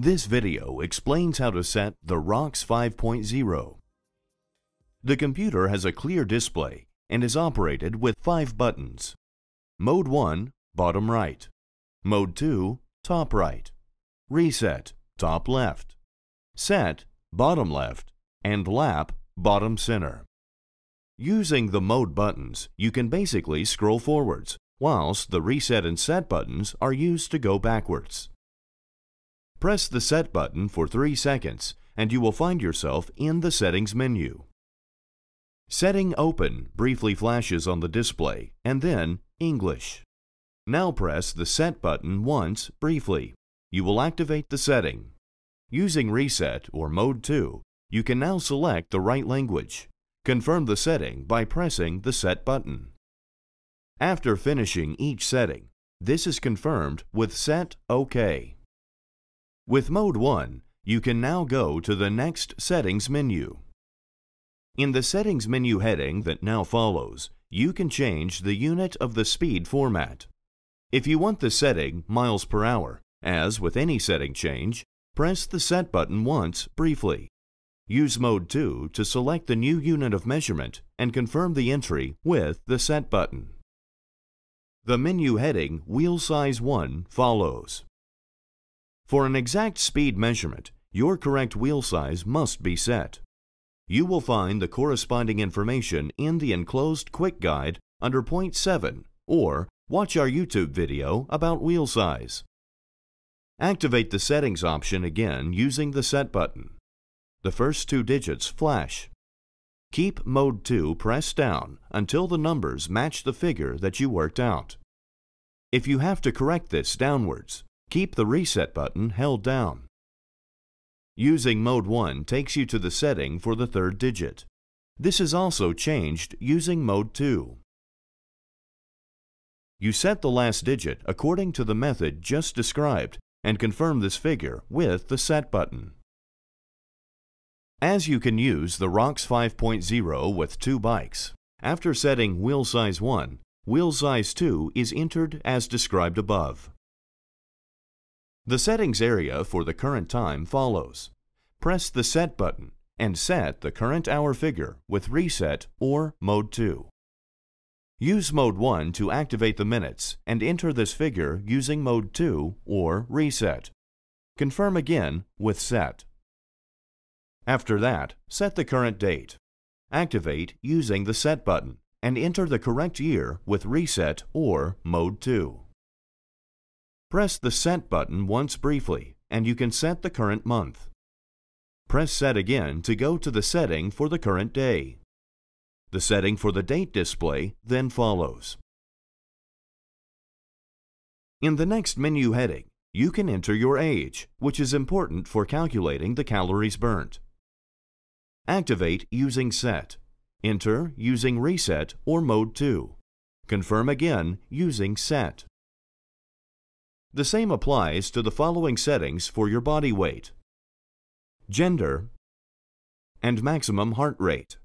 This video explains how to set the ROX 5.0. The computer has a clear display and is operated with 5 buttons. Mode 1, bottom right. Mode 2, top right. Reset, top left. Set, bottom left. And lap, bottom center. Using the mode buttons, you can basically scroll forwards, whilst the reset and set buttons are used to go backwards. Press the Set button for 3 seconds and you will find yourself in the Settings menu. Setting Open briefly flashes on the display and then English. Now press the Set button once briefly. You will activate the setting. Using Reset or Mode 2, you can now select the right language. Confirm the setting by pressing the Set button. After finishing each setting, this is confirmed with Set OK. With Mode 1, you can now go to the next Settings menu. In the Settings menu heading that now follows, you can change the unit of the speed format. If you want the setting miles per hour, as with any setting change, press the Set button once briefly. Use Mode 2 to select the new unit of measurement and confirm the entry with the Set button. The menu heading Wheel Size 1 follows. For an exact speed measurement, your correct wheel size must be set. You will find the corresponding information in the enclosed quick guide under point 7 or watch our YouTube video about wheel size. Activate the settings option again using the Set button. The first 2 digits flash. Keep Mode 2 pressed down until the numbers match the figure that you worked out. If you have to correct this downwards, keep the Reset button held down. Using Mode 1 takes you to the setting for the 3rd digit. This is also changed using Mode 2. You set the last digit according to the method just described and confirm this figure with the Set button. As you can use the ROX 5.0 with 2 bikes, after setting Wheel Size 1, Wheel Size 2 is entered as described above. The settings area for the current time follows. Press the Set button and set the current hour figure with Reset or Mode 2. Use Mode 1 to activate the minutes and enter this figure using Mode 2 or Reset. Confirm again with Set. After that, set the current date. Activate using the Set button and enter the correct year with Reset or Mode 2. Press the Set button once briefly and you can set the current month. Press Set again to go to the setting for the current day. The setting for the date display then follows. In the next menu heading, you can enter your age, which is important for calculating the calories burnt. Activate using Set. Enter using Reset or Mode 2. Confirm again using Set. The same applies to the following settings for your body weight, gender, and maximum heart rate.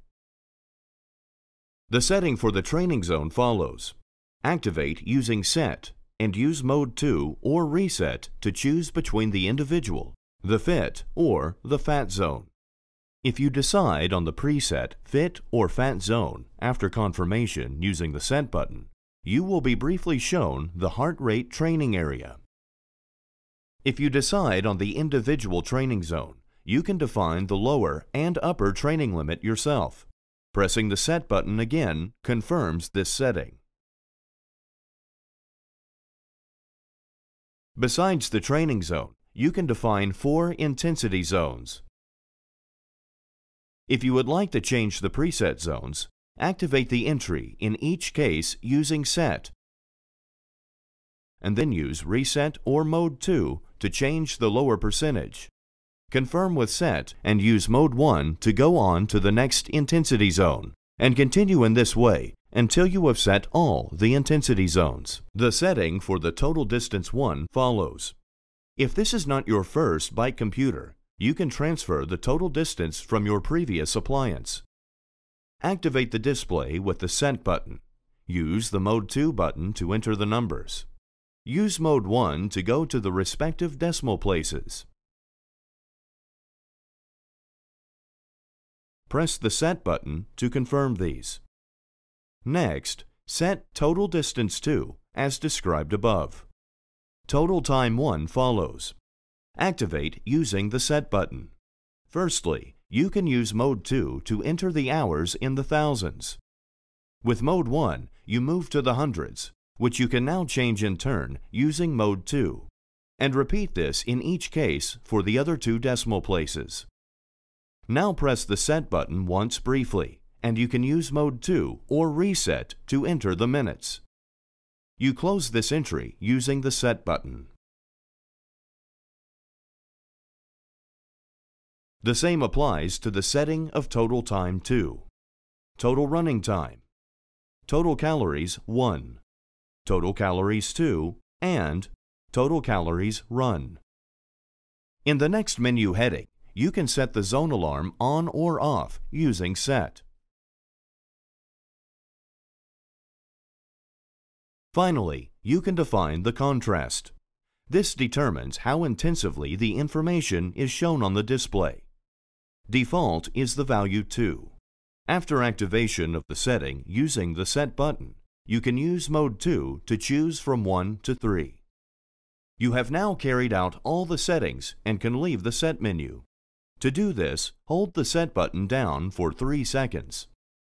The setting for the training zone follows. Activate using Set and use Mode 2 or Reset to choose between the individual, the fit, or the fat zone. If you decide on the preset fit or fat zone after confirmation using the Set button, you will be briefly shown the heart rate training area. If you decide on the individual training zone, you can define the lower and upper training limit yourself. Pressing the Set button again confirms this setting. Besides the training zone, you can define 4 intensity zones. If you would like to change the preset zones, activate the entry in each case using Set, and then use Reset or Mode 2 to change the lower percentage. Confirm with Set and use Mode 1 to go on to the next intensity zone, and continue in this way until you have set all the intensity zones. The setting for the total distance 1 follows. If this is not your first bike computer, you can transfer the total distance from your previous appliance. Activate the display with the Set button. Use the Mode 2 button to enter the numbers. Use Mode 1 to go to the respective decimal places. Press the Set button to confirm these. Next, set Total Distance to as described above. Total Time 1 follows. Activate using the Set button. Firstly, you can use Mode 2 to enter the hours in the thousands. With Mode 1, you move to the hundreds, which you can now change in turn using Mode 2, and repeat this in each case for the other 2 decimal places. Now press the Set button once briefly, and you can use Mode 2 or Reset to enter the minutes. You close this entry using the Set button. The same applies to the setting of Total Time 2, Total Running Time, Total Calories 1, Total Calories 2, and Total Calories Run. In the next menu heading, you can set the zone alarm on or off using Set. Finally, you can define the contrast. This determines how intensively the information is shown on the display. Default is the value 2. After activation of the setting using the Set button, you can use Mode 2 to choose from 1 to 3. You have now carried out all the settings and can leave the Set menu. To do this, hold the Set button down for 3 seconds.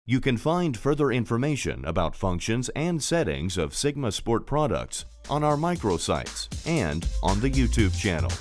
You can find further information about functions and settings of Sigma Sport products on our microsites and on the YouTube channel.